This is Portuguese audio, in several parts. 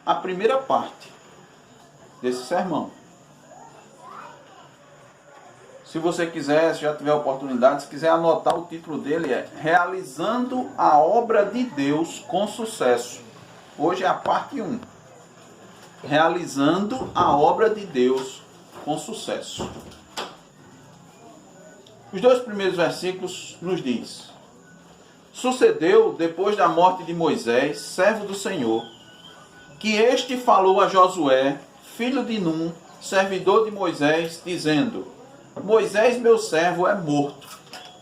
a primeira parte desse sermão. Se você quiser, se já tiver oportunidade, se quiser anotar, o título dele é Realizando a Obra de Deus com Sucesso. Hoje é a parte 1. Realizando a Obra de Deus com Sucesso. Os 2 primeiros versículos nos diz: Sucedeu, depois da morte de Moisés, servo do Senhor, que este falou a Josué, filho de Num, servidor de Moisés, dizendo: Moisés, meu servo, é morto.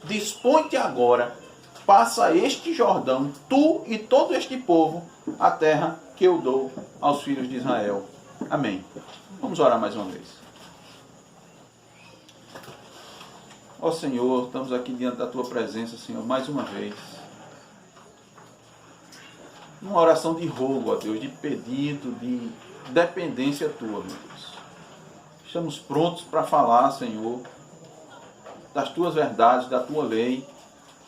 Dispõe-te agora, passa este Jordão, tu e todo este povo, a terra que eu dou aos filhos de Israel. Amém. Vamos orar mais uma vez. Ó Senhor, estamos aqui diante da Tua presença, Senhor, mais uma vez. Uma oração de rogo, ó Deus, de pedido, de dependência Tua, meu Deus. Estamos prontos para falar, Senhor, das Tuas verdades, da Tua lei,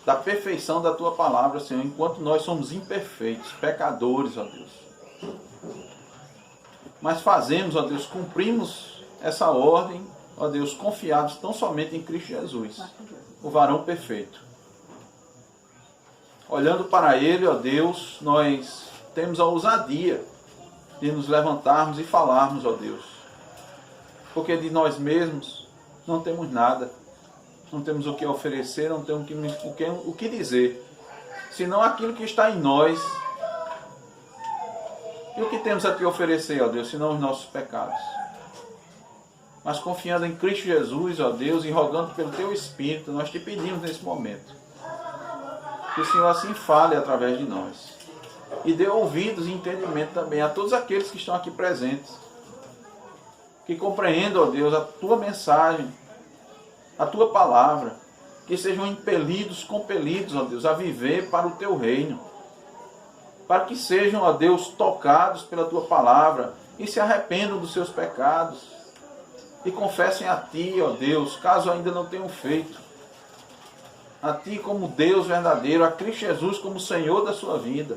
da perfeição da Tua palavra, Senhor, enquanto nós somos imperfeitos, pecadores, ó Deus. Mas fazemos, ó Deus, cumprimos essa ordem, ó Deus, confiados tão somente em Cristo Jesus, o varão perfeito. Olhando para Ele, ó Deus, nós temos a ousadia de nos levantarmos e falarmos, ó Deus. Porque de nós mesmos não temos nada. Não temos o que oferecer, não temos o que dizer. Senão aquilo que está em nós. E o que temos a te oferecer, ó Deus, senão os nossos pecados. Mas confiando em Cristo Jesus, ó Deus, e rogando pelo Teu Espírito, nós te pedimos nesse momento. Que o Senhor assim fale através de nós. E dê ouvidos e entendimento também a todos aqueles que estão aqui presentes. Que compreendam, ó Deus, a Tua mensagem, a Tua palavra, que sejam impelidos, compelidos, ó Deus, a viver para o Teu reino, para que sejam, ó Deus, tocados pela Tua palavra e se arrependam dos seus pecados e confessem a Ti, ó Deus, caso ainda não tenham feito, a Ti como Deus verdadeiro, a Cristo Jesus como Senhor da sua vida.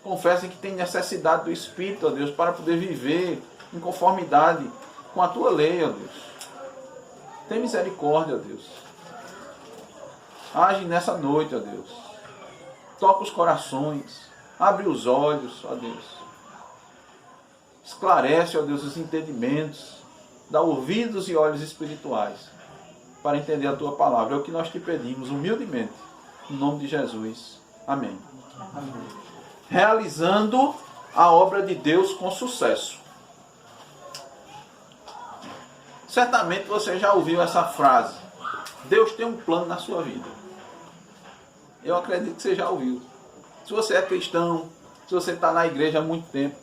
Confessem que têm necessidade do Espírito, ó Deus, para poder viver em conformidade com a Tua lei, ó Deus. Tem misericórdia, ó Deus. Age nessa noite, ó Deus. Toca os corações. Abre os olhos, ó Deus. Esclarece, ó Deus, os entendimentos. Dá ouvidos e olhos espirituais para entender a Tua palavra. É o que nós te pedimos humildemente. Em nome de Jesus. Amém. Amém. Realizando a obra de Deus com sucesso. Certamente você já ouviu essa frase. Deus tem um plano na sua vida. Eu acredito que você já ouviu. Se você é cristão, se você está na igreja há muito tempo,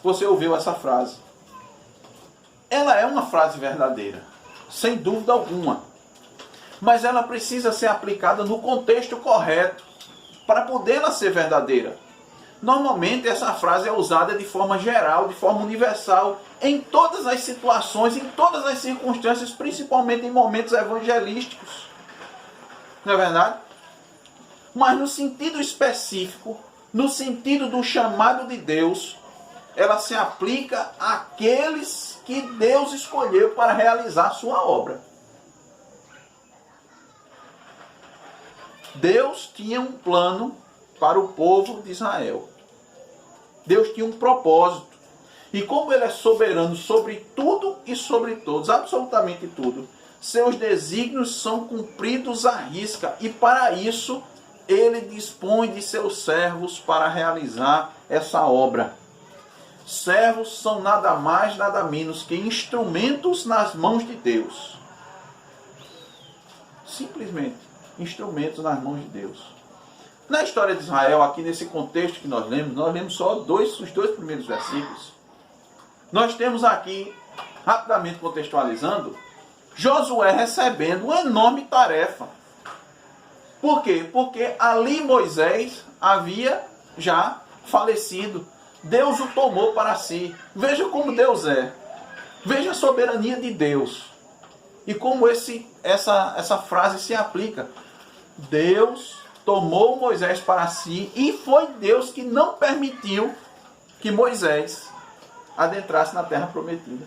você ouviu essa frase. Ela é uma frase verdadeira, sem dúvida alguma. Mas ela precisa ser aplicada no contexto correto para poder ela ser verdadeira. Normalmente essa frase é usada de forma geral, de forma universal, em todas as situações, em todas as circunstâncias, principalmente em momentos evangelísticos. Não é verdade? Mas no sentido específico, no sentido do chamado de Deus, ela se aplica àqueles que Deus escolheu para realizar sua obra. Deus tinha um plano para o povo de Israel. Deus tinha um propósito. E como Ele é soberano sobre tudo e sobre todos, absolutamente tudo, seus desígnios são cumpridos à risca. E para isso, Ele dispõe de seus servos para realizar essa obra. Servos são nada mais, nada menos que instrumentos nas mãos de Deus. Simplesmente, instrumentos nas mãos de Deus. Na história de Israel, aqui nesse contexto que nós lemos só os dois primeiros versículos. Nós temos aqui, rapidamente contextualizando, Josué recebendo uma enorme tarefa. Por quê? Porque ali Moisés havia já falecido. Deus o tomou para si. Veja como Deus é. Veja a soberania de Deus. E como essa frase se aplica. Deus tomou Moisés para si, e foi Deus que não permitiu que Moisés adentrasse na terra prometida.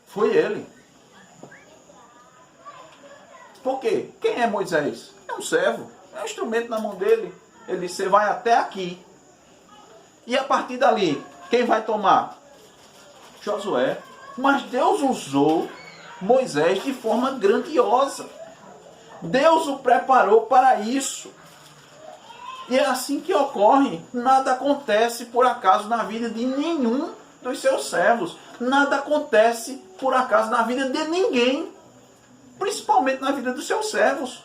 Foi ele. Por quê? Quem é Moisés? É um servo, é um instrumento na mão dele. Ele disse, você vai até aqui. E a partir dali, quem vai tomar? Josué. Mas Deus usou Moisés de forma grandiosa. Deus o preparou para isso. E é assim que ocorre. Nada acontece por acaso na vida de nenhum dos seus servos. Nada acontece por acaso na vida de ninguém. Principalmente na vida dos seus servos.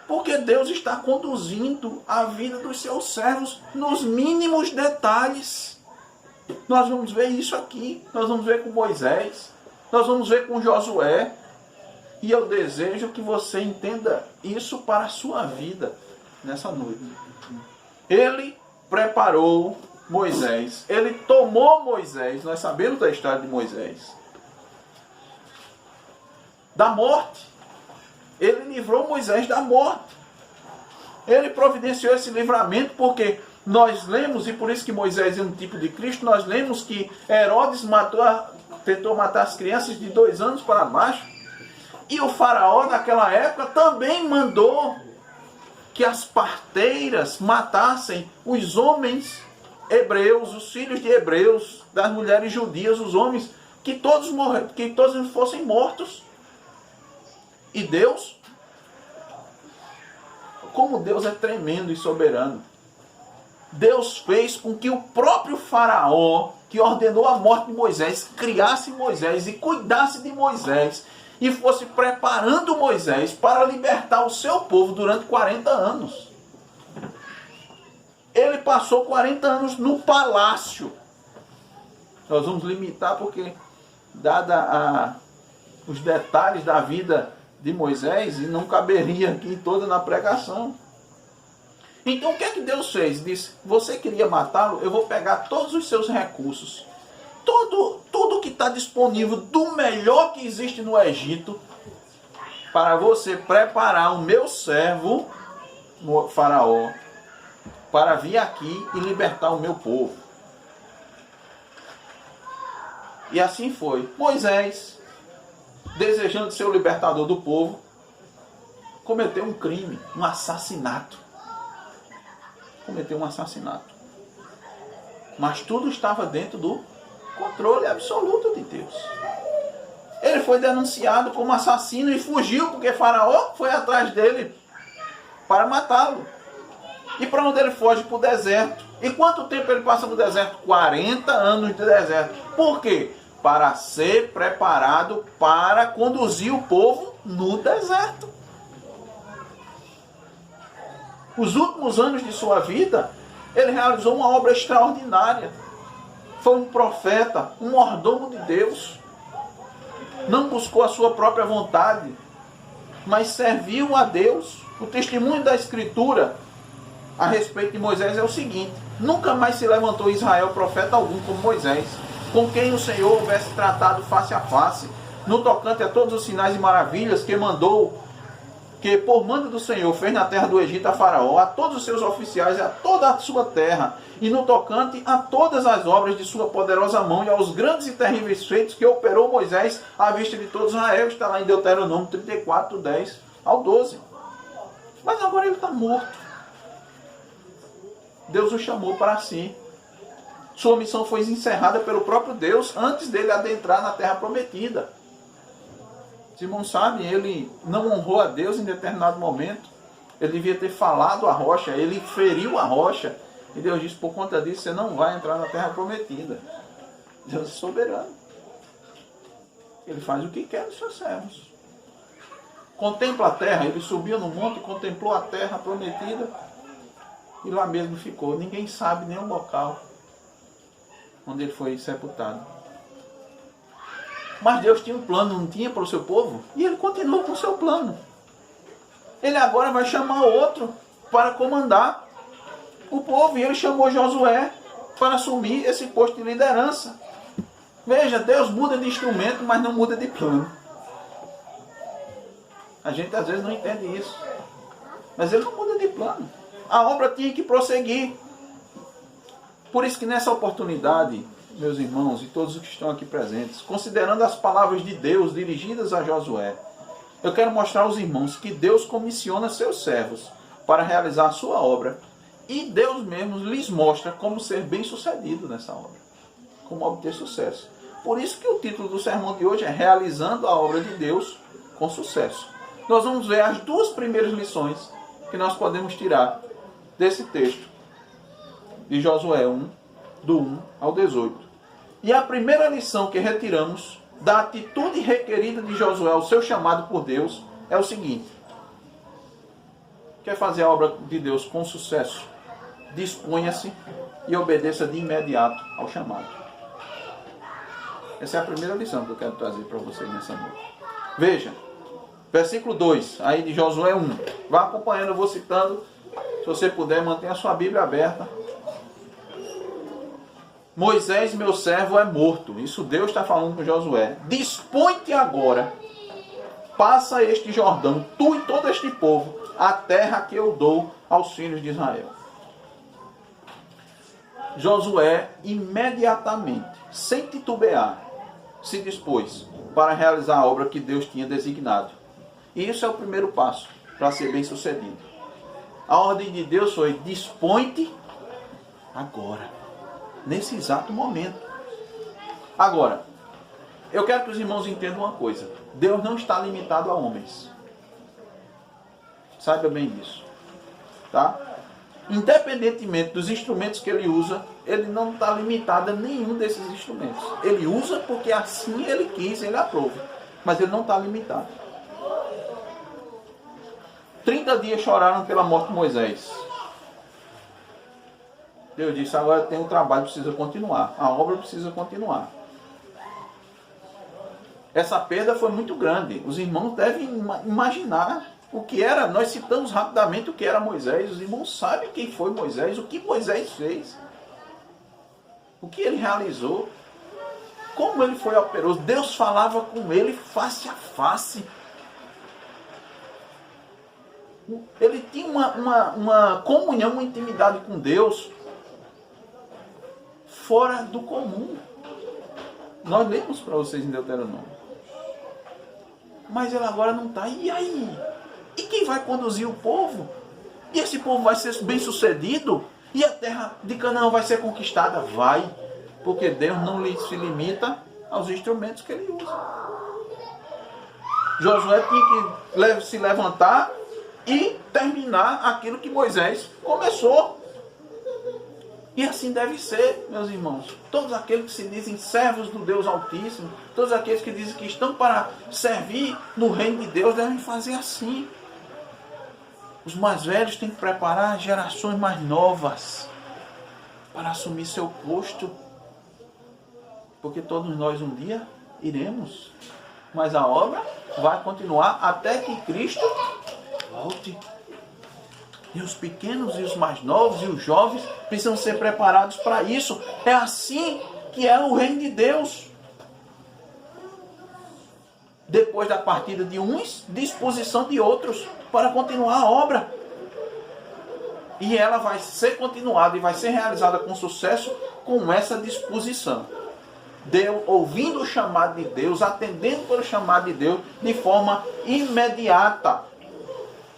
Porque Deus está conduzindo a vida dos seus servos nos mínimos detalhes. Nós vamos ver isso aqui. Nós vamos ver com Moisés. Nós vamos ver com Josué. E eu desejo que você entenda isso para a sua vida nessa noite. Ele preparou Moisés. Ele tomou Moisés. Nós sabemos da história de Moisés. Da morte. Ele livrou Moisés da morte. Ele providenciou esse livramento porque nós lemos, e por isso que Moisés é um tipo de Cristo, nós lemos que Herodes tentou matar as crianças de 2 anos para baixo. E o faraó naquela época também mandou que as parteiras matassem os homens hebreus, os filhos de hebreus, das mulheres judias, os homens, que todos fossem mortos. E Deus, como Deus é tremendo e soberano, Deus fez com que o próprio faraó, que ordenou a morte de Moisés, criasse Moisés e cuidasse de Moisés, e fosse preparando Moisés para libertar o seu povo durante 40 anos. Ele passou 40 anos no palácio. Nós vamos limitar porque, dada os detalhes da vida de Moisés, e não caberia aqui toda na pregação. Então o que é que Deus fez? Disse, você queria matá-lo? Eu vou pegar todos os seus recursos. Tudo que está disponível do melhor que existe no Egito, para você preparar o meu servo, o faraó, para vir aqui e libertar o meu povo. E assim foi. Moisés, desejando ser o libertador do povo, cometeu um crime, um assassinato. Cometeu um assassinato. Mas tudo estava dentro do controle absoluto de Deus. Ele foi denunciado como assassino e fugiu porque Faraó foi atrás dele para matá-lo. E para onde ele foge? Para o deserto. E quanto tempo ele passa no deserto? 40 anos de deserto. Por quê? Para ser preparado para conduzir o povo no deserto. Os últimos anos de sua vida, ele realizou uma obra extraordinária. Foi um profeta, um mordomo de Deus. Não buscou a sua própria vontade, mas serviu a Deus. O testemunho da Escritura a respeito de Moisés é o seguinte: nunca mais se levantou em Israel profeta algum como Moisés, com quem o Senhor houvesse tratado face a face, no tocante a todos os sinais e maravilhas que por mando do Senhor fez na terra do Egito a Faraó, a todos os seus oficiais e a toda a sua terra, e no tocante a todas as obras de sua poderosa mão e aos grandes e terríveis feitos que operou Moisés à vista de todo Israel. Está lá em Deuteronômio 34, 10 ao 12. Mas agora ele está morto. Deus o chamou para si. Sua missão foi encerrada pelo próprio Deus antes dele adentrar na terra prometida. Os irmãos sabem, ele não honrou a Deus em determinado momento. Ele devia ter falado a rocha, ele feriu a rocha. E Deus disse, por conta disso, você não vai entrar na terra prometida. Deus é soberano. Ele faz o que quer dos seus servos. Contempla a terra, ele subiu no monte, contemplou a terra prometida. E lá mesmo ficou. Ninguém sabe nem o local onde ele foi sepultado. Mas Deus tinha um plano, não tinha, para o seu povo? E ele continuou com o seu plano. Ele agora vai chamar outro para comandar o povo. E ele chamou Josué para assumir esse posto de liderança. Veja, Deus muda de instrumento, mas não muda de plano. A gente às vezes não entende isso. Mas ele não muda de plano. A obra tinha que prosseguir. Por isso que nessa oportunidade, meus irmãos e todos os que estão aqui presentes, considerando as palavras de Deus dirigidas a Josué, eu quero mostrar aos irmãos que Deus comissiona seus servos para realizar a sua obra. E Deus mesmo lhes mostra como ser bem-sucedido nessa obra. Como obter sucesso. Por isso que o título do sermão de hoje é Realizando a Obra de Deus com Sucesso. Nós vamos ver as duas primeiras lições que nós podemos tirar desse texto de Josué 1, do 1 ao 18. E a primeira lição que retiramos da atitude requerida de Josué ao seu chamado por Deus é o seguinte: quer fazer a obra de Deus com sucesso? Disponha-se e obedeça de imediato ao chamado. Essa é a primeira lição que eu quero trazer para vocês nessa noite. Veja, versículo 2, aí de Josué 1. Vá acompanhando, eu vou citando. Se você puder, mantenha a sua Bíblia aberta. Moisés, meu servo, é morto. Isso Deus está falando com Josué. Dispõe-te agora, passa este Jordão, tu e todo este povo, a terra que eu dou aos filhos de Israel. Josué imediatamente, sem titubear, se dispôs para realizar a obra que Deus tinha designado. E isso é o primeiro passo para ser bem sucedido. A ordem de Deus foi: dispõe-te agora, nesse exato momento. Agora, eu quero que os irmãos entendam uma coisa: Deus não está limitado a homens. Saiba bem disso, tá? Independentemente dos instrumentos que ele usa, ele não está limitado a nenhum desses instrumentos. Ele usa porque assim ele quis, ele aprova. Mas ele não está limitado. 30 dias choraram pela morte de Moisés. Deus disse: agora tem um trabalho, precisa continuar. A obra precisa continuar. Essa perda foi muito grande. Os irmãos devem imaginar o que era. Nós citamos rapidamente o que era Moisés. Os irmãos sabem quem foi Moisés, o que Moisés fez, o que ele realizou, como ele foi operoso. Deus falava com ele face a face. Ele tinha uma comunhão, uma intimidade com Deus fora do comum. Nós lemos para vocês em Deuteronômio. Mas ele agora não está. E aí? E quem vai conduzir o povo? E esse povo vai ser bem sucedido? E a terra de Canaã vai ser conquistada? Vai. Porque Deus não se limita aos instrumentos que ele usa. Josué tinha que se levantar e terminar aquilo que Moisés começou. E assim deve ser, meus irmãos. Todos aqueles que se dizem servos do Deus Altíssimo, todos aqueles que dizem que estão para servir no reino de Deus, devem fazer assim. Os mais velhos têm que preparar gerações mais novas para assumir seu posto. Porque todos nós um dia iremos. Mas a obra vai continuar até que Cristo volte. E os pequenos e os mais novos e os jovens precisam ser preparados para isso. É assim que é o reino de Deus. Depois da partida de uns, disposição de outros para continuar a obra. E ela vai ser continuada e vai ser realizada com sucesso com essa disposição. Deus, ouvindo o chamado de Deus, atendendo pelo chamado de Deus de forma imediata.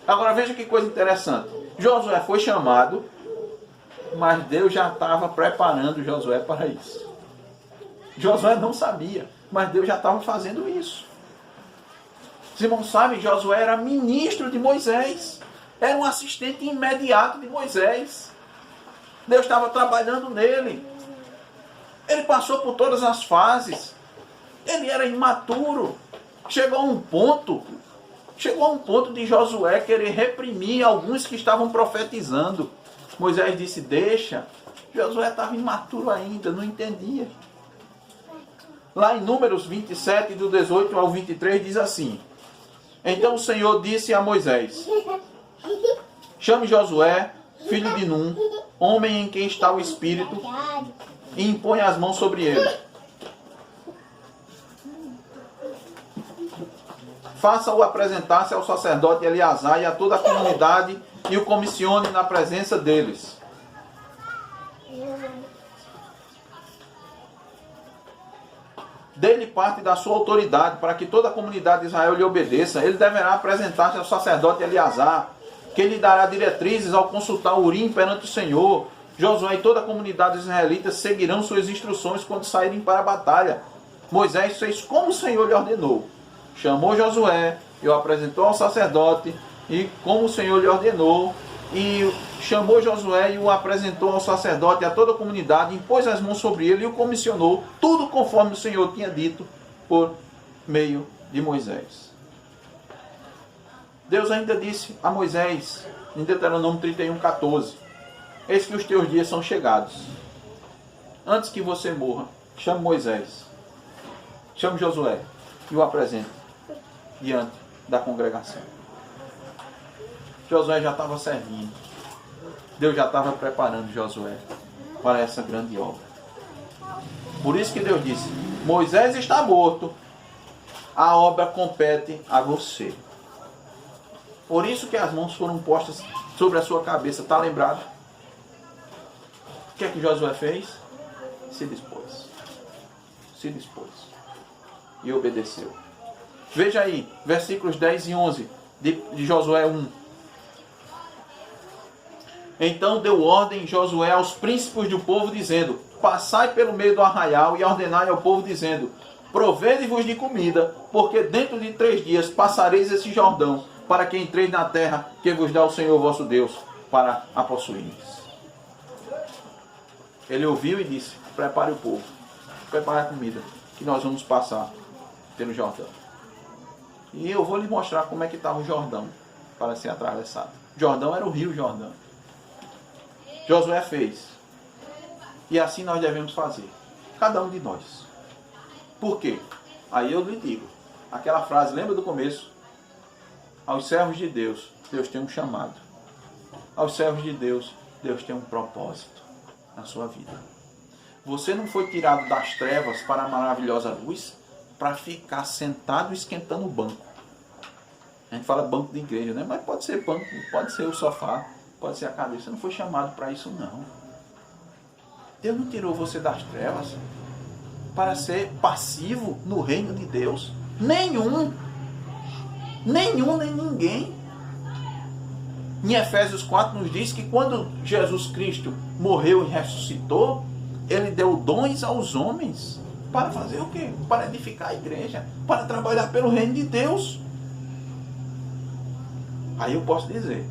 Agora veja que coisa interessante. Josué foi chamado, mas Deus já estava preparando Josué para isso. Josué não sabia, mas Deus já estava fazendo isso. Os irmãos sabem, Josué era ministro de Moisés. Era um assistente imediato de Moisés. Deus estava trabalhando nele. Ele passou por todas as fases. Ele era imaturo. Chegou a um ponto de Josué querer reprimir alguns que estavam profetizando. Moisés disse: deixa. Josué estava imaturo ainda, não entendia. Lá em Números 27, do 18 ao 23, diz assim: então o Senhor disse a Moisés: chame Josué, filho de Num, homem em quem está o Espírito, e impõe as mãos sobre ele. faça-o apresentar-se ao sacerdote Eleazar e a toda a comunidade e o comissione na presença deles. Dê-lhe parte da sua autoridade para que toda a comunidade de Israel lhe obedeça. Ele deverá apresentar-se ao sacerdote Eleazar, que lhe dará diretrizes ao consultar o Urim perante o Senhor. Josué e toda a comunidade israelita seguirão suas instruções quando saírem para a batalha. Moisés fez como o Senhor lhe ordenou. Chamou Josué e o apresentou ao sacerdote, e como o Senhor lhe ordenou, e chamou Josué e o apresentou ao sacerdote e a toda a comunidade, impôs as mãos sobre ele e o comissionou, tudo conforme o Senhor tinha dito por meio de Moisés. Deus ainda disse a Moisés, em Deuteronômio 31:14, eis que os teus dias são chegados. Antes que você morra, chame Moisés, chame Josué e o apresente diante da congregação. Josué já estava servindo. Deus já estava preparando Josué para essa grande obra. Por isso que Deus disse, Moisés está morto, a obra compete a você. Por isso que as mãos foram postas sobre a sua cabeça. Está lembrado? O que é que Josué fez? Se dispôs. Se dispôs. E obedeceu. Veja aí, versículos 10 e 11 de Josué 1. Então deu ordem Josué aos príncipes do povo, dizendo, passai pelo meio do arraial e ordenai ao povo, dizendo, provede-vos de comida, porque dentro de 3 dias passareis esse Jordão, para que entreis na terra que vos dá o Senhor vosso Deus, para a possuíres. Ele ouviu e disse, prepare o povo, prepare a comida, que nós vamos passar pelo Jordão. E eu vou lhe mostrar como é que estava o Jordão, para ser atravessado. Jordão era o rio Jordão. Josué fez. E assim nós devemos fazer. Cada um de nós. Por quê? Aí eu lhe digo. Aquela frase, lembra do começo? Aos servos de Deus, Deus tem um chamado. Aos servos de Deus, Deus tem um propósito na sua vida. Você não foi tirado das trevas para a maravilhosa luz para ficar sentado esquentando o banco. A gente fala banco de igreja, né? Mas pode ser banco, pode ser o sofá, pode ser a cadeira. Você não foi chamado para isso, não. Deus não tirou você das trevas para ser passivo no reino de Deus. Nenhum, nem ninguém. Em Efésios 4 nos diz que quando Jesus Cristo morreu e ressuscitou, Ele deu dons aos homens. Para fazer o quê? Para edificar a igreja. Para trabalhar pelo reino de Deus. Aí eu posso dizer,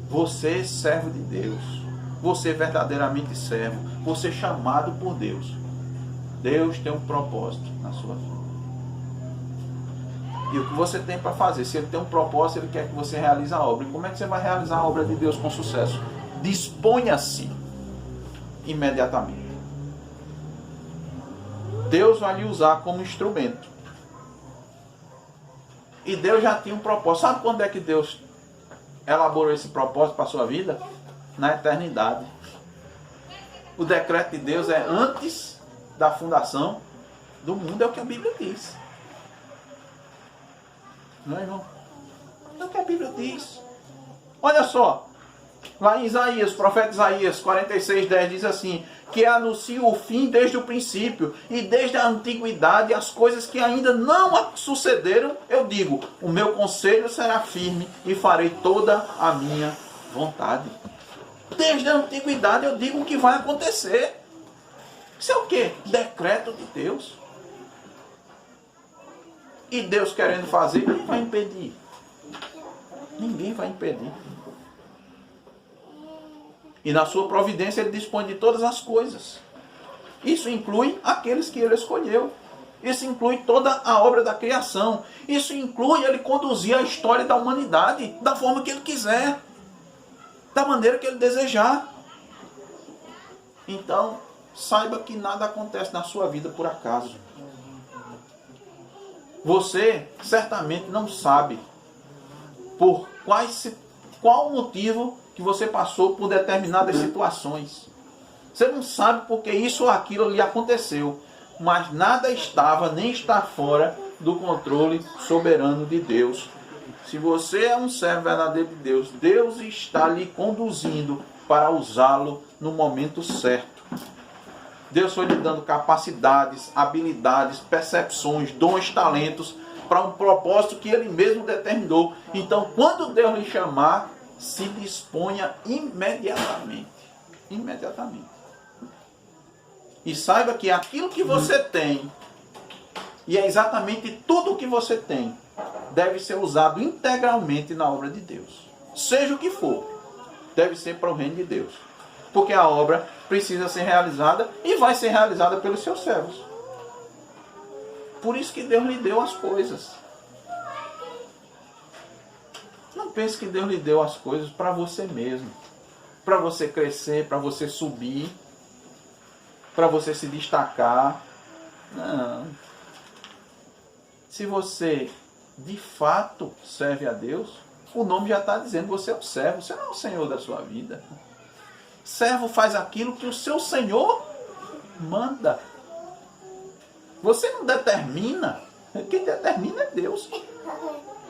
você servo de Deus, você verdadeiramente servo, você chamado por Deus. Deus tem um propósito na sua vida. E o que você tem para fazer? Se Ele tem um propósito, Ele quer que você realize a obra. E como é que você vai realizar a obra de Deus com sucesso? Disponha-se imediatamente. Deus vai lhe usar como instrumento. E Deus já tinha um propósito. Sabe quando é que Deus elaborou esse propósito para a sua vida? Na eternidade. O decreto de Deus é antes da fundação do mundo, é o que a Bíblia diz. Não é, irmão? É o que a Bíblia diz. Olha só. Lá em Isaías, o profeta Isaías 46:10 diz assim, que anuncia o fim desde o princípio e desde a antiguidade as coisas que ainda não sucederam, eu digo, o meu conselho será firme e farei toda a minha vontade. Desde a antiguidade eu digo o que vai acontecer. Isso é o quê? Decreto de Deus. E Deus querendo fazer, quem vai impedir? Ninguém vai impedir. E na sua providência Ele dispõe de todas as coisas. Isso inclui aqueles que Ele escolheu. Isso inclui toda a obra da criação. Isso inclui Ele conduzir a história da humanidade da forma que Ele quiser. Da maneira que Ele desejar. Então, saiba que nada acontece na sua vida por acaso. Você certamente não sabe por qual motivo que você passou por determinadas situações. Você não sabe porque isso ou aquilo lhe aconteceu. Mas nada estava, nem está fora do controle soberano de Deus. Se você é um servo verdadeiro de Deus, Deus está lhe conduzindo para usá-lo no momento certo. Deus foi lhe dando capacidades, habilidades, percepções, dons, talentos para um propósito que Ele mesmo determinou. Então, quando Deus lhe chamar, se disponha imediatamente. Imediatamente. E saiba que aquilo que você tem, e é exatamente tudo o que você tem, deve ser usado integralmente na obra de Deus. Seja o que for, deve ser para o reino de Deus. Porque a obra precisa ser realizada e vai ser realizada pelos seus servos. Por isso que Deus lhe deu as coisas. Não pense que Deus lhe deu as coisas para você mesmo. Para você crescer, para você subir, para você se destacar. Não. Se você de fato serve a Deus, o nome já está dizendo, você é um servo, você não é o Senhor da sua vida. Servo faz aquilo que o seu Senhor manda. Você não determina, quem determina é Deus.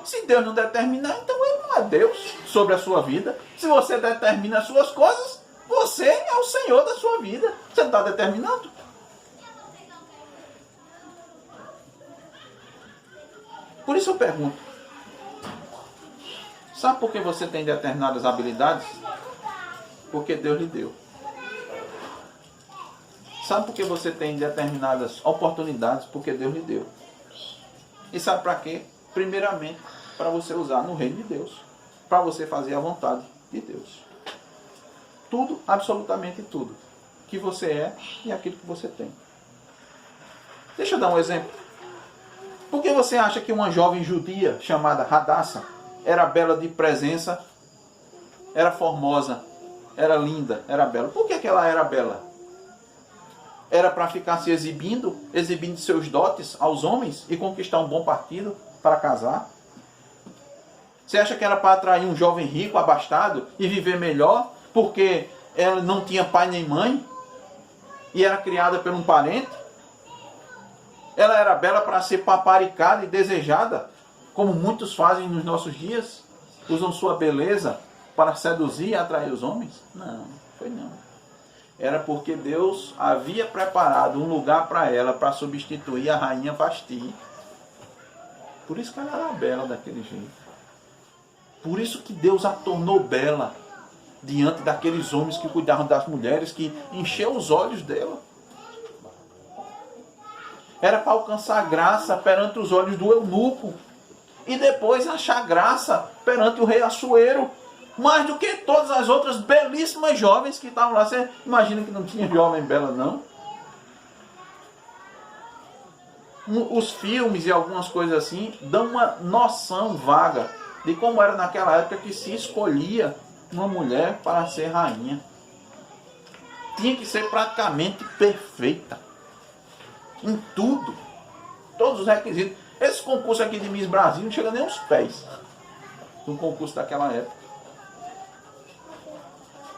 Se Deus não determinar, então Ele não é Deus sobre a sua vida. Se você determina as suas coisas, você é o Senhor da sua vida. Você não está determinando? Por isso eu pergunto, sabe por que você tem determinadas habilidades? Porque Deus lhe deu. Sabe por que você tem determinadas oportunidades? Porque Deus lhe deu. E sabe para quê? Primeiramente, para você usar no reino de Deus. Para você fazer a vontade de Deus. Tudo, absolutamente tudo, que você é e aquilo que você tem. Deixa eu dar um exemplo. Por que você acha que uma jovem judia chamada Radassa era bela de presença, era formosa, era linda, era bela? Por que ela era bela? Era para ficar se exibindo seus dotes aos homens e conquistar um bom partido para casar? Você acha que era para atrair um jovem rico, abastado e viver melhor, porque ela não tinha pai nem mãe e era criada por um parente? Ela era bela para ser paparicada e desejada, como muitos fazem nos nossos dias? Usam sua beleza para seduzir e atrair os homens? Não, foi não. Era porque Deus havia preparado um lugar para ela para substituir a rainha Vasti. Por isso que ela era bela daquele jeito. Por isso que Deus a tornou bela diante daqueles homens que cuidavam das mulheres, que encheu os olhos dela. Era para alcançar graça perante os olhos do eunuco e depois achar graça perante o rei Assuero. Mais do que todas as outras belíssimas jovens que estavam lá. Você imagina que não tinha jovem bela, não? Os filmes e algumas coisas assim dão uma noção vaga de como era naquela época que se escolhia uma mulher para ser rainha. Tinha que ser praticamente perfeita. Em tudo. Todos os requisitos. Esse concurso aqui de Miss Brasil não chega nem aos pés do concurso daquela época.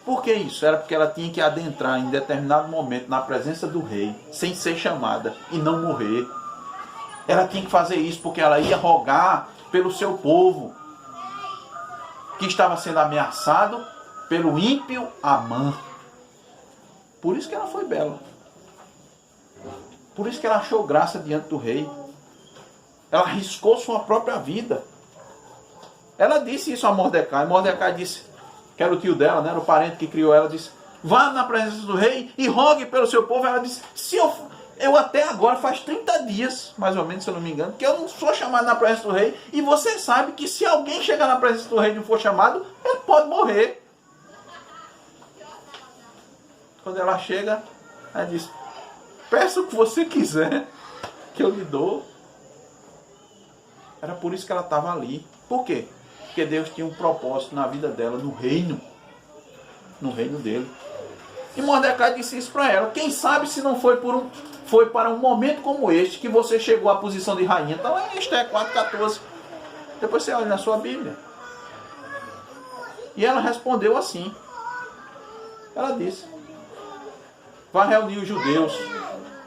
Por que isso? Era porque ela tinha que adentrar em determinado momento na presença do rei, sem ser chamada e não morrer. Ela tinha que fazer isso porque ela ia rogar pelo seu povo, que estava sendo ameaçado pelo ímpio Amã. Por isso que ela foi bela. Por isso que ela achou graça diante do rei. Ela arriscou sua própria vida. Ela disse isso a Mordecai. Mordecai disse, que era o tio dela, né, era o parente que criou ela, disse, vá na presença do rei e rogue pelo seu povo. Ela disse, se eu até agora, faz 30 dias, mais ou menos, se eu não me engano, que eu não sou chamado na presença do rei, e você sabe que se alguém chegar na presença do rei e não for chamado, ele pode morrer. Quando ela chega, ela diz, peça o que você quiser, que eu lhe dou. Era por isso que ela estava ali. Por quê? Porque Deus tinha um propósito na vida dela, no reino dele. E Mordecai disse isso para ela. Quem sabe se não foi para um momento como este que você chegou à posição de rainha. Então é Esther 4,14. Depois você olha na sua Bíblia. E ela respondeu assim. Ela disse, vá reunir os judeus,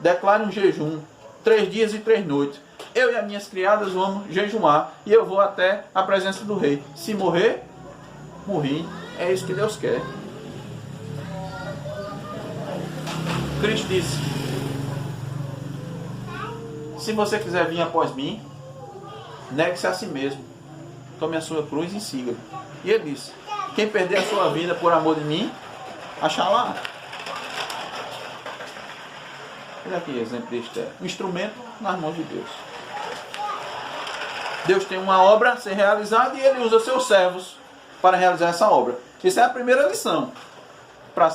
declare um jejum, 3 dias e 3 noites. eu e as minhas criadas vamos jejuar e eu vou até a presença do rei. Se morrer, morri. É isso que Deus quer. Cristo disse: se você quiser vir após mim, negue-se a si mesmo, tome a sua cruz e siga-me. E ele disse: quem perder a sua vida por amor de mim, achará. Olha aqui o exemplo deste é um instrumento nas mãos de Deus. Deus tem uma obra a ser realizada e ele usa seus servos para realizar essa obra. Essa é a primeira lição. Para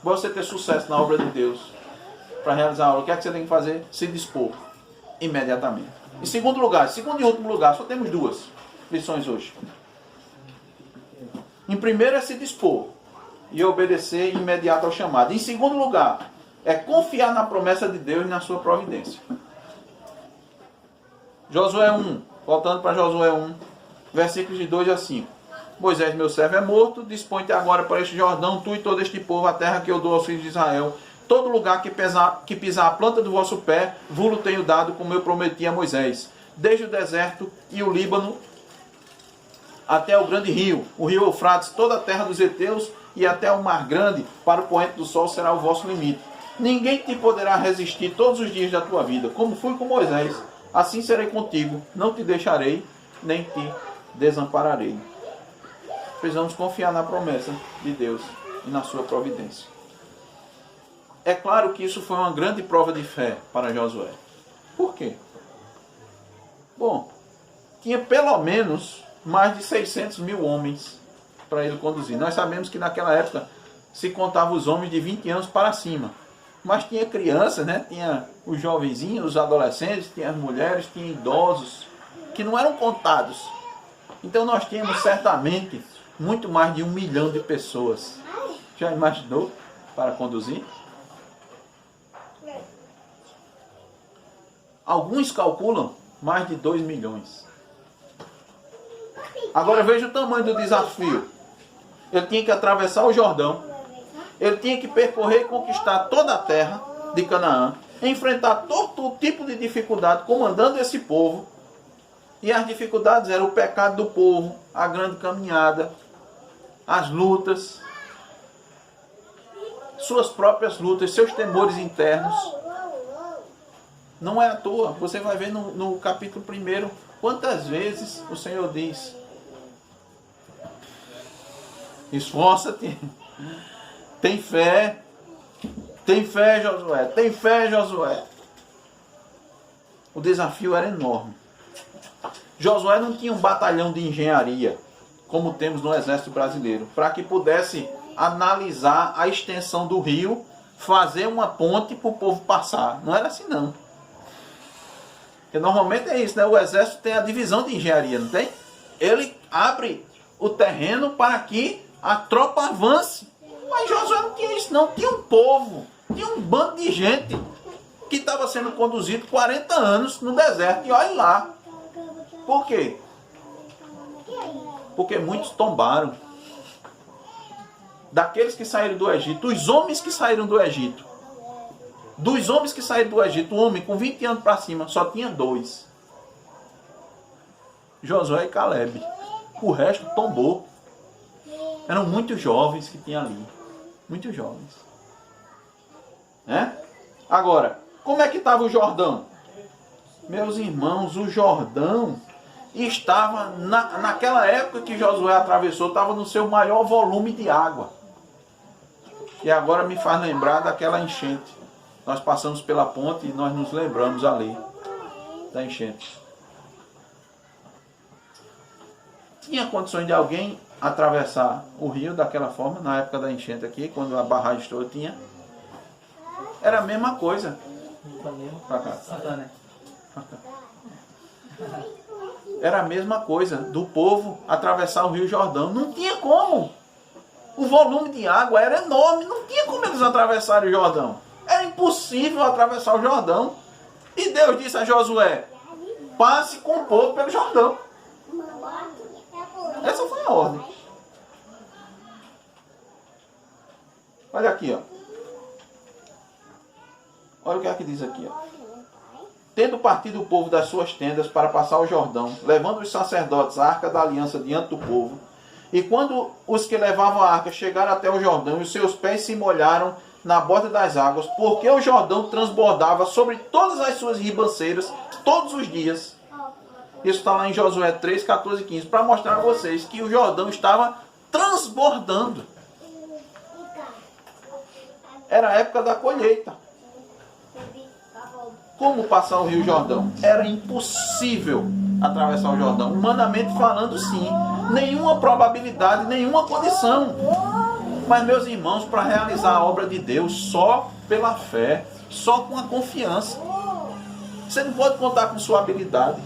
você ter sucesso na obra de Deus, para realizar a obra, o que é que você tem que fazer? Se dispor imediatamente. Em segundo lugar, segundo e último lugar, só temos duas lições hoje. Em primeiro é se dispor e obedecer imediato ao chamado. Em segundo lugar, é confiar na promessa de Deus e na sua providência. Josué 1, voltando para Josué 1, versículos de 2 a 5. Moisés, meu servo, é morto, dispõe-te agora para este Jordão, tu e todo este povo, a terra que eu dou aos filhos de Israel. Todo lugar que pisar a planta do vosso pé, vos tenho dado, como eu prometi a Moisés. Desde o deserto e o Líbano até o grande rio, o rio Eufrates, toda a terra dos heteus e até o mar grande, para o poente do sol será o vosso limite. Ninguém te poderá resistir todos os dias da tua vida, como fui com Moisés. Assim serei contigo, não te deixarei, nem te desampararei. Precisamos confiar na promessa de Deus e na sua providência. É claro que isso foi uma grande prova de fé para Josué. Por quê? Bom, tinha pelo menos mais de 600 mil homens para ele conduzir. Nós sabemos que naquela época se contava os homens de 20 anos para cima. Mas tinha crianças, né? Tinha os jovenzinhos, os adolescentes, tinha as mulheres, tinha idosos, que não eram contados. Então nós tínhamos certamente muito mais de 1 milhão de pessoas. Já imaginou para conduzir? Alguns calculam mais de 2 milhões. Agora veja o tamanho do desafio. Ele tinha que atravessar o Jordão. Ele tinha que percorrer e conquistar toda a terra de Canaã. Enfrentar todo tipo de dificuldade comandando esse povo. E as dificuldades eram o pecado do povo, a grande caminhada, as lutas, suas próprias lutas, seus temores internos. Não é à toa. Você vai ver no capítulo 1 quantas vezes o Senhor diz: esforça-te, tem fé, Josué, tem fé, Josué. O desafio era enorme. Josué não tinha um batalhão de engenharia, como temos no exército brasileiro, para que pudesse analisar a extensão do rio, fazer uma ponte para o povo passar. Não era assim, não. Porque normalmente é isso, né? O exército tem a divisão de engenharia, não tem? Ele abre o terreno para que a tropa avance. Mas Josué não tinha isso, não. Tinha um povo, tinha um bando de gente que estava sendo conduzido 40 anos no deserto. E olha lá. Por quê? Porque muitos tombaram. Daqueles que saíram do Egito, os homens que saíram do Egito. Dos homens que saíram do Egito, um homem com 20 anos para cima, só tinha 2. Josué e Caleb. O resto tombou. Eram muitos jovens que tinha ali. Muitos jovens. Né? Agora, como é que estava o Jordão? Meus irmãos, o Jordão estava, naquela época que Josué atravessou, estava no seu maior volume de água. E agora me faz lembrar daquela enchente. Nós passamos pela ponte e nós nos lembramos ali da enchente. Tinha condições de alguém atravessar o rio daquela forma, na época da enchente aqui, quando a barragem estourou, tinha. Era a mesma coisa. Pra cá. Era a mesma coisa do povo atravessar o rio Jordão. Não tinha como. O volume de água era enorme. Não tinha como eles atravessarem o Jordão. Era impossível atravessar o Jordão. E Deus disse a Josué: passe com o povo pelo Jordão. Essa foi a ordem. Olha aqui, ó. Olha o que é que diz aqui, ó. Tendo partido o povo das suas tendas para passar o Jordão, levando os sacerdotes a arca da aliança diante do povo, e quando os que levavam a arca chegaram até o Jordão, e os seus pés se molharam na borda das águas, porque o Jordão transbordava sobre todas as suas ribanceiras todos os dias. Isso está lá em Josué 3, 14 e 15, para mostrar a vocês que o Jordão estava transbordando. Era a época da colheita. Como passar o Rio Jordão? Era impossível atravessar o Jordão. Humanamente falando, sim. Nenhuma probabilidade, nenhuma condição. Mas, meus irmãos, para realizar a obra de Deus, só pela fé, só com a confiança. Você não pode contar com sua habilidade.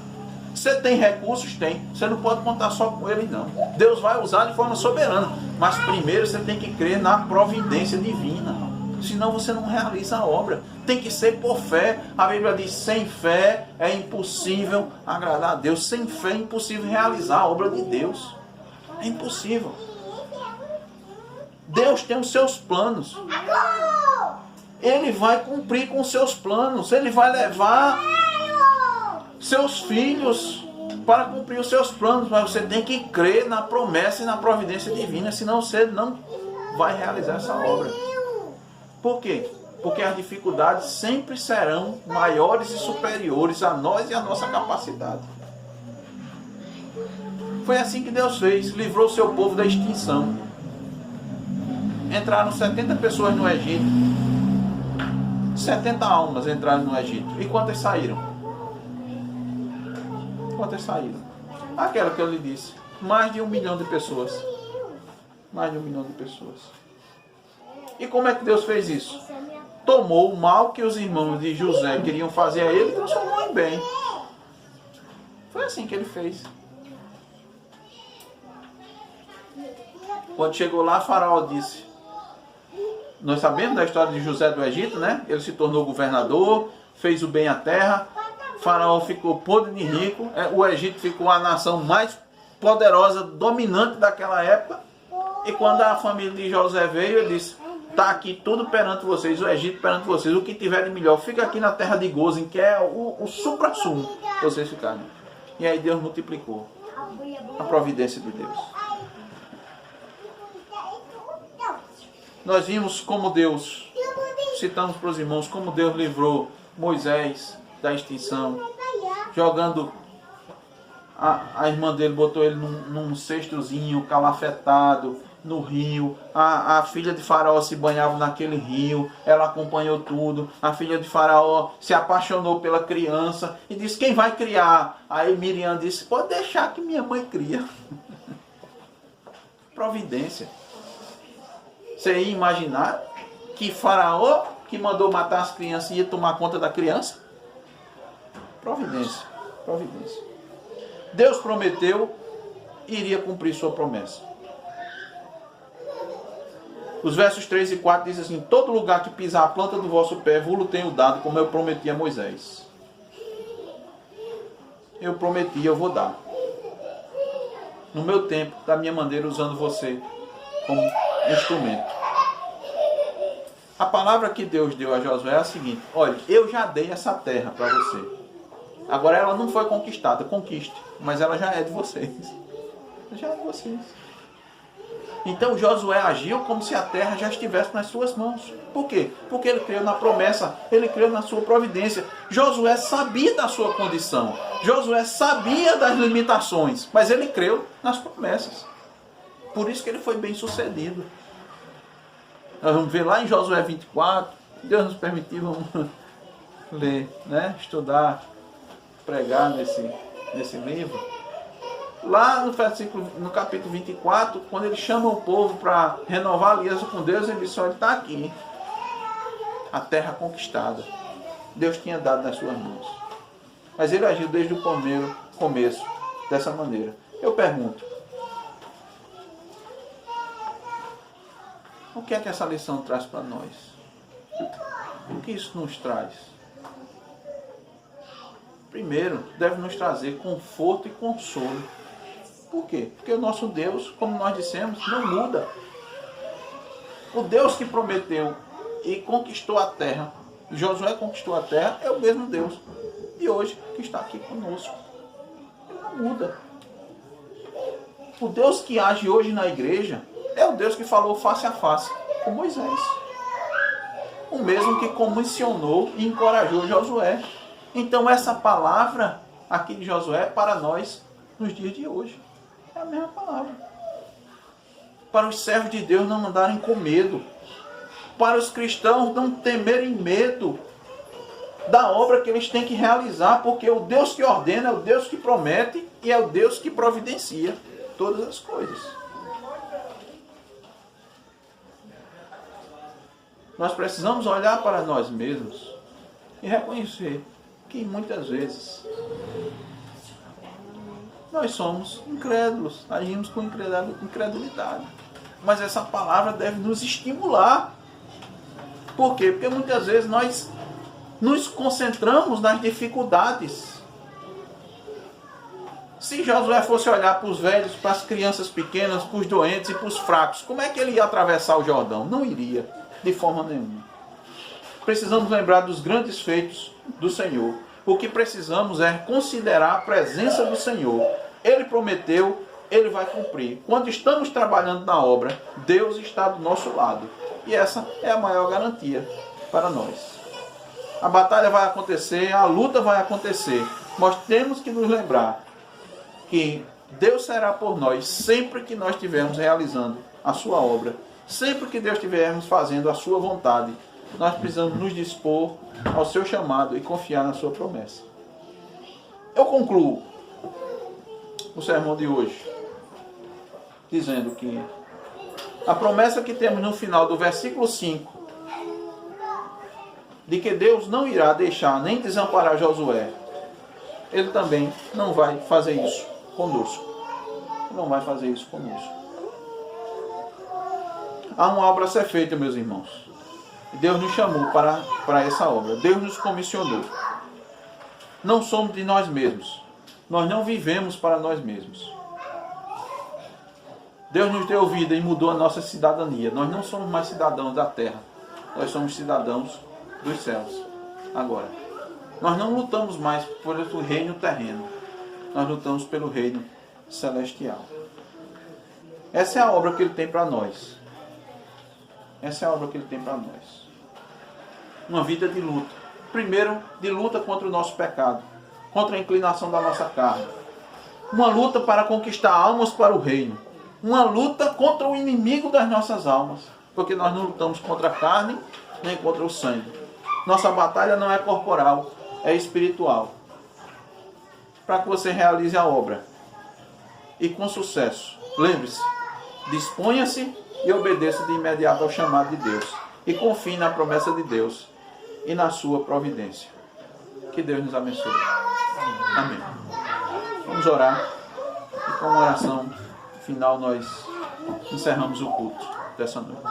Você tem recursos? Tem. Você não pode contar só com ele, não. Deus vai usar de forma soberana. Mas primeiro você tem que crer na providência divina. Senão você não realiza a obra. Tem que ser por fé. A Bíblia diz, sem fé é impossível agradar a Deus. Sem fé é impossível realizar a obra de Deus. É impossível. Deus tem os seus planos. Ele vai cumprir com os seus planos. Ele vai levar seus filhos para cumprir os seus planos. Mas você tem que crer na promessa e na providência divina. Senão você não vai realizar essa obra. Por quê? Porque as dificuldades sempre serão maiores e superiores a nós e a nossa capacidade. Foi assim que Deus fez. Livrou o seu povo da extinção. Entraram 70 pessoas no Egito. 70 almas entraram no Egito. E quantas saíram? Quantas saíram? Aquela que eu lhe disse. Mais de 1 milhão de pessoas. Mais de 1 milhão de pessoas. E como é que Deus fez isso? Tomou o mal que os irmãos de José queriam fazer a ele e transformou em bem. Foi assim que ele fez. Quando chegou lá, Faraó disse... Nós sabemos da história de José do Egito, né? Ele se tornou governador, fez o bem à terra. Faraó ficou podre de rico. O Egito ficou a nação mais poderosa, dominante daquela época. E quando a família de José veio, ele disse... Está aqui tudo perante vocês, o Egito perante vocês, o que tiver de melhor, fica aqui na terra de Gozem, que é o supra-sumo, vocês ficarem. E aí Deus multiplicou a providência de Deus. Nós vimos como Deus, citamos para os irmãos, como Deus livrou Moisés da extinção, jogando, a irmã dele botou ele num cestozinho calafetado, no rio, a filha de Faraó se banhava naquele rio, ela acompanhou tudo, a filha de Faraó se apaixonou pela criança e disse, quem vai criar? Aí Miriam disse, pode deixar que minha mãe cria. Providência. Você ia imaginar que Faraó, que mandou matar as crianças, ia tomar conta da criança? Providência. Providência. Deus prometeu e iria cumprir sua promessa. Os versos 3 e 4 dizem assim, todo lugar que pisar a planta do vosso pé, vos tenho dado, como eu prometi a Moisés. Eu prometi, eu vou dar. No meu tempo, da minha maneira, usando você como instrumento. A palavra que Deus deu a Josué é a seguinte, olha, eu já dei essa terra para você. Agora ela não foi conquistada, conquiste, mas ela já é de vocês. Já é de vocês. Então Josué agiu como se a terra já estivesse nas suas mãos. Por quê? Porque ele creu na promessa, ele creu na sua providência. Josué sabia da sua condição. Josué sabia das limitações, mas ele creu nas promessas. Por isso que ele foi bem sucedido. Nós vamos ver lá em Josué 24. Deus nos permitiu, vamos ler, né? Estudar, pregar nesse livro. Lá no capítulo 24, quando ele chama o povo para renovar a aliança com Deus, ele disse, olha, está aqui. A terra conquistada. Deus tinha dado nas suas mãos. Mas ele agiu desde o primeiro começo dessa maneira. Eu pergunto, o que é que essa lição traz para nós? O que isso nos traz? Primeiro, deve nos trazer conforto e consolo. Por quê? Porque o nosso Deus, como nós dissemos, não muda. O Deus que prometeu e conquistou a terra, Josué conquistou a terra, é o mesmo Deus. de hoje que está aqui conosco. Ele não muda. O Deus que age hoje na igreja é o Deus que falou face a face com Moisés. O mesmo que comissionou e encorajou Josué. Então essa palavra aqui de Josué é para nós nos dias de hoje. É a mesma palavra. Para os servos de Deus não andarem com medo. Para os cristãos não temerem medo da obra que eles têm que realizar, porque o Deus que ordena é o Deus que promete e é o Deus que providencia todas as coisas. Nós precisamos olhar para nós mesmos e reconhecer que muitas vezes nós somos incrédulos, agimos com incredulidade. Mas essa palavra deve nos estimular. Por quê? Porque muitas vezes nós nos concentramos nas dificuldades. Se Josué fosse olhar para os velhos, para as crianças pequenas, para os doentes e para os fracos, como é que ele ia atravessar o Jordão? Não iria, de forma nenhuma. Precisamos lembrar dos grandes feitos do Senhor. O que precisamos é considerar a presença do Senhor. Ele prometeu, Ele vai cumprir. Quando estamos trabalhando na obra, Deus está do nosso lado. E essa é a maior garantia para nós. A batalha vai acontecer, a luta vai acontecer. Nós temos que nos lembrar que Deus será por nós sempre que nós estivermos realizando a sua obra. Sempre que Deus estivermos fazendo a sua vontade. Nós precisamos nos dispor ao seu chamado e confiar na sua promessa. Eu concluo o sermão de hoje dizendo que a promessa que temos no final do versículo 5, de que Deus não irá deixar nem desamparar Josué, Ele também não vai fazer isso conosco. Não vai fazer isso conosco. Há uma obra a ser feita, meus irmãos. Deus nos chamou para essa obra. Deus nos comissionou. Não somos de nós mesmos. Nós não vivemos para nós mesmos. Deus nos deu vida e mudou a nossa cidadania. Nós não somos mais cidadãos da terra. Nós somos cidadãos dos céus. Agora, nós não lutamos mais pelo reino terreno. Nós lutamos pelo reino celestial. Essa é a obra que Ele tem para nós. Essa é a obra que Ele tem para nós. Uma vida de luta. Primeiro, de luta contra o nosso pecado. Contra a inclinação da nossa carne. Uma luta para conquistar almas para o reino. Uma luta contra o inimigo das nossas almas. Porque nós não lutamos contra a carne, nem contra o sangue. Nossa batalha não é corporal, é espiritual. Para que você realize a obra. E com sucesso. Lembre-se, disponha-se e obedeça de imediato ao chamado de Deus. E confie na promessa de Deus e na sua providência. Que Deus nos abençoe. Amém. Vamos orar. E com uma oração final nós encerramos o culto dessa noite.